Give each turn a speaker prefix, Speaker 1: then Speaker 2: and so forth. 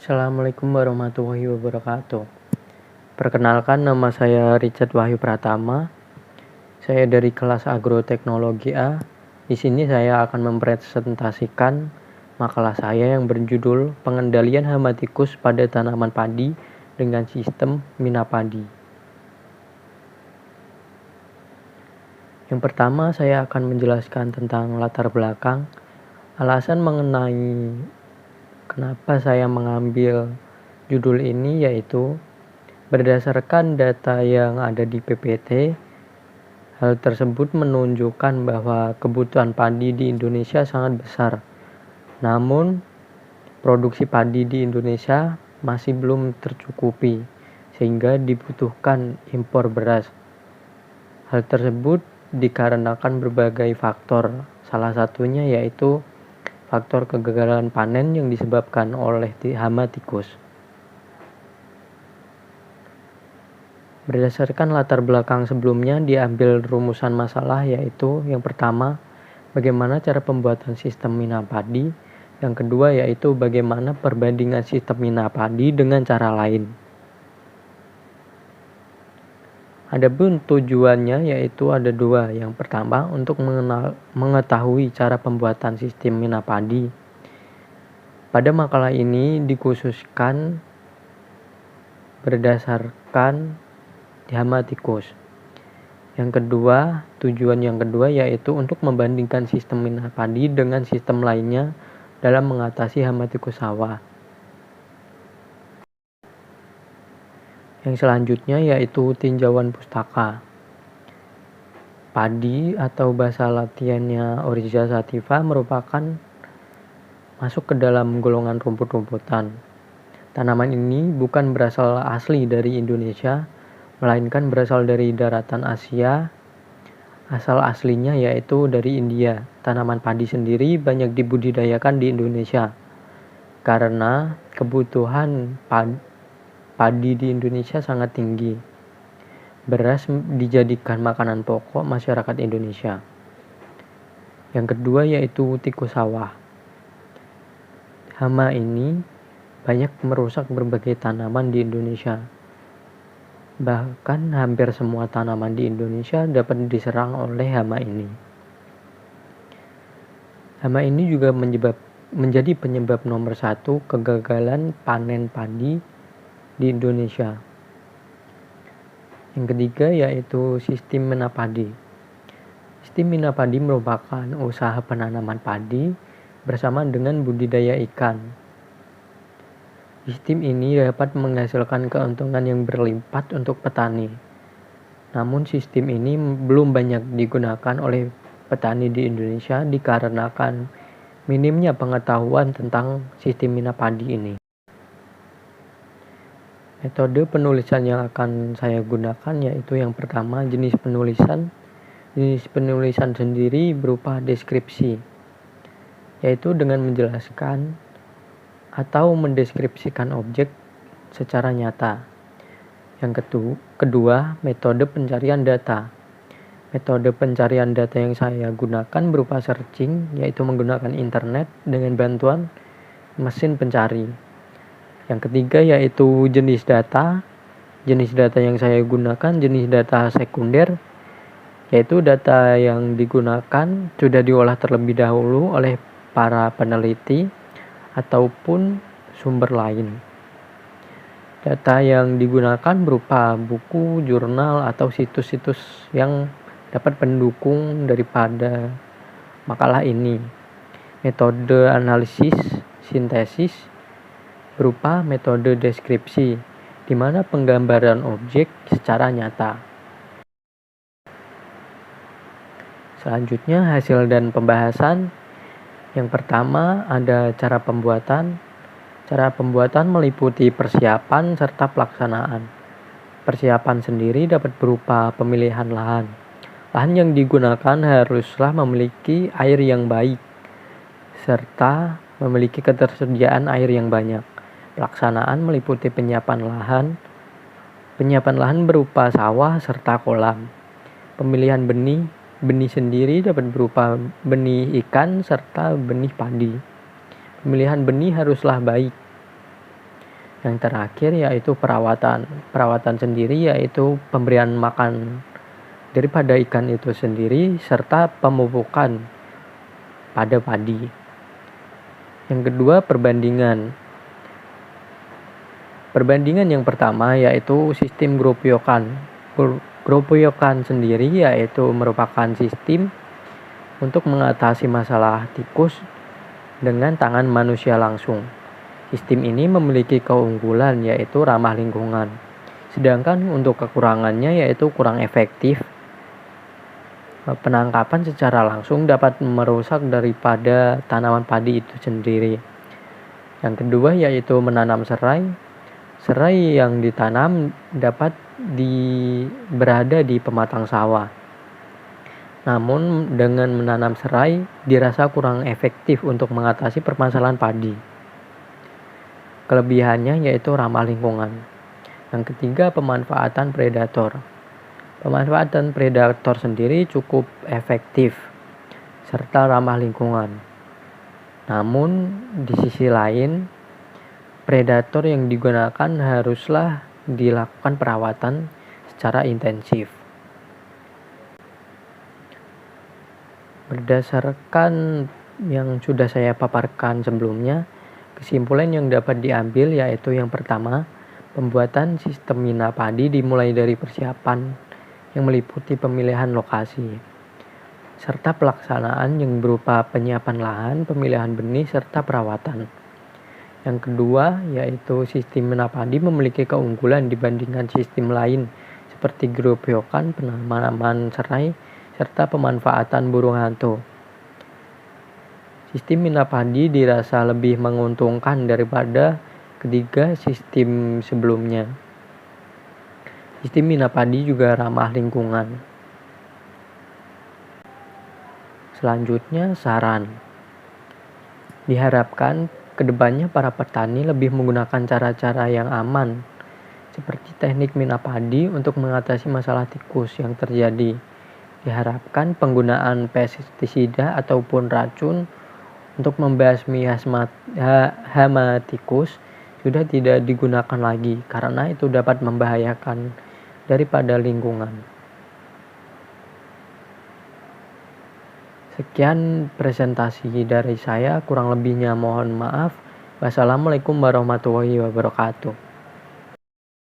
Speaker 1: Assalamualaikum warahmatullahi wabarakatuh. Perkenalkan, nama saya Richard Wahyu Pratama. Saya dari kelas Agroteknologi A. Di sini saya akan mempresentasikan makalah saya yang berjudul Pengendalian Hama Tikus pada Tanaman Padi dengan Sistem Minapadi. Yang pertama, saya akan menjelaskan tentang latar belakang, alasan mengenai kenapa saya mengambil judul ini, yaitu berdasarkan data yang ada di PPT. Hal tersebut menunjukkan bahwa kebutuhan padi di Indonesia sangat besar. Namun, produksi padi di Indonesia masih belum tercukupi, sehingga dibutuhkan impor beras. Hal tersebut dikarenakan berbagai faktor. Salah satunya yaitu faktor kegagalan panen yang disebabkan oleh hama tikus. Berdasarkan latar belakang sebelumnya, diambil rumusan masalah, yaitu yang pertama, bagaimana cara pembuatan sistem minapadi. Yang kedua yaitu bagaimana perbandingan sistem minapadi dengan cara lain. Adapun tujuannya yaitu ada dua. Yang pertama, untuk mengetahui cara pembuatan sistem minapadi. Pada makalah ini dikhususkan berdasarkan hama tikus. Tujuan yang kedua yaitu untuk membandingkan sistem minapadi dengan sistem lainnya dalam mengatasi hama tikus sawah. Yang selanjutnya yaitu tinjauan pustaka. Padi atau bahasa Latinnya Oryza sativa merupakan masuk ke dalam golongan rumput-rumputan. Tanaman ini bukan berasal asli dari Indonesia, melainkan berasal dari daratan Asia. Asal aslinya yaitu dari India. Tanaman padi sendiri banyak dibudidayakan di Indonesia karena kebutuhan padi di Indonesia sangat tinggi. Beras dijadikan makanan pokok masyarakat Indonesia. Yang kedua yaitu tikus sawah. Hama ini banyak merusak berbagai tanaman di Indonesia. Bahkan hampir semua tanaman di Indonesia dapat diserang oleh hama ini. Hama ini juga menjadi penyebab nomor 1 kegagalan panen padi di Indonesia. Yang ketiga yaitu sistem minapadi. Sistem minapadi merupakan usaha penanaman padi bersama dengan budidaya ikan. Sistem ini dapat menghasilkan keuntungan yang berlimpah untuk petani. Namun sistem ini belum banyak digunakan oleh petani di Indonesia dikarenakan minimnya pengetahuan tentang sistem minapadi ini. Metode penulisan yang akan saya gunakan yaitu yang pertama, jenis penulisan. Jenis penulisan sendiri berupa deskripsi, yaitu dengan menjelaskan atau mendeskripsikan objek secara nyata. Yang kedua, metode pencarian data. Metode pencarian data yang saya gunakan berupa searching, yaitu menggunakan internet dengan bantuan mesin pencari. Yang ketiga yaitu jenis data. Jenis data yang saya gunakan jenis data sekunder, yaitu data yang digunakan sudah diolah terlebih dahulu oleh para peneliti ataupun sumber lain. Data yang digunakan berupa buku, jurnal, atau situs-situs yang dapat pendukung daripada makalah ini. Metode analisis sintesis berupa metode deskripsi, di mana penggambaran objek secara nyata. Selanjutnya hasil dan pembahasan. Yang pertama ada cara pembuatan. Cara pembuatan meliputi persiapan serta pelaksanaan. Persiapan sendiri dapat berupa pemilihan lahan. Lahan yang digunakan haruslah memiliki air yang baik serta memiliki ketersediaan air yang banyak. Pelaksanaan meliputi penyiapan lahan. Penyiapan lahan berupa sawah serta kolam. Pemilihan benih. Benih sendiri dapat berupa benih ikan serta benih padi. Pemilihan benih haruslah baik. Yang terakhir yaitu perawatan. Perawatan sendiri yaitu pemberian makan daripada ikan itu sendiri serta pemupukan pada padi. Yang kedua, perbandingan. Perbandingan yang pertama yaitu sistem grobogan. Grobogan sendiri yaitu merupakan sistem untuk mengatasi masalah tikus dengan tangan manusia langsung. Sistem ini memiliki keunggulan yaitu ramah lingkungan. Sedangkan untuk kekurangannya yaitu kurang efektif. Penangkapan secara langsung dapat merusak daripada tanaman padi itu sendiri. Yang kedua yaitu menanam serai. Serai yang ditanam dapat berada di pematang sawah. Namun dengan menanam serai dirasa kurang efektif untuk mengatasi permasalahan padi. Kelebihannya yaitu ramah lingkungan. Yang ketiga, pemanfaatan predator. Pemanfaatan predator sendiri cukup efektif serta ramah lingkungan. Namun di sisi lain, predator yang digunakan haruslah dilakukan perawatan secara intensif. Berdasarkan yang sudah saya paparkan sebelumnya, kesimpulan yang dapat diambil yaitu yang pertama, pembuatan sistem mina padi dimulai dari persiapan yang meliputi pemilihan lokasi, serta pelaksanaan yang berupa penyiapan lahan, pemilihan benih, serta perawatan. Yang kedua, yaitu sistem mina padi memiliki keunggulan dibandingkan sistem lain seperti grobogan, penanaman serai, serta pemanfaatan burung hantu. Sistem mina padi dirasa lebih menguntungkan daripada ketiga sistem sebelumnya. Sistem mina padi juga ramah lingkungan. Selanjutnya, saran. Diharapkan kedepannya para petani lebih menggunakan cara-cara yang aman seperti teknik mina padi untuk mengatasi masalah tikus yang terjadi. Diharapkan penggunaan pestisida ataupun racun untuk membasmi hama tikus sudah tidak digunakan lagi karena itu dapat membahayakan daripada lingkungan. Sekian presentasi dari saya, kurang lebihnya mohon maaf. Wassalamualaikum warahmatullahi wabarakatuh.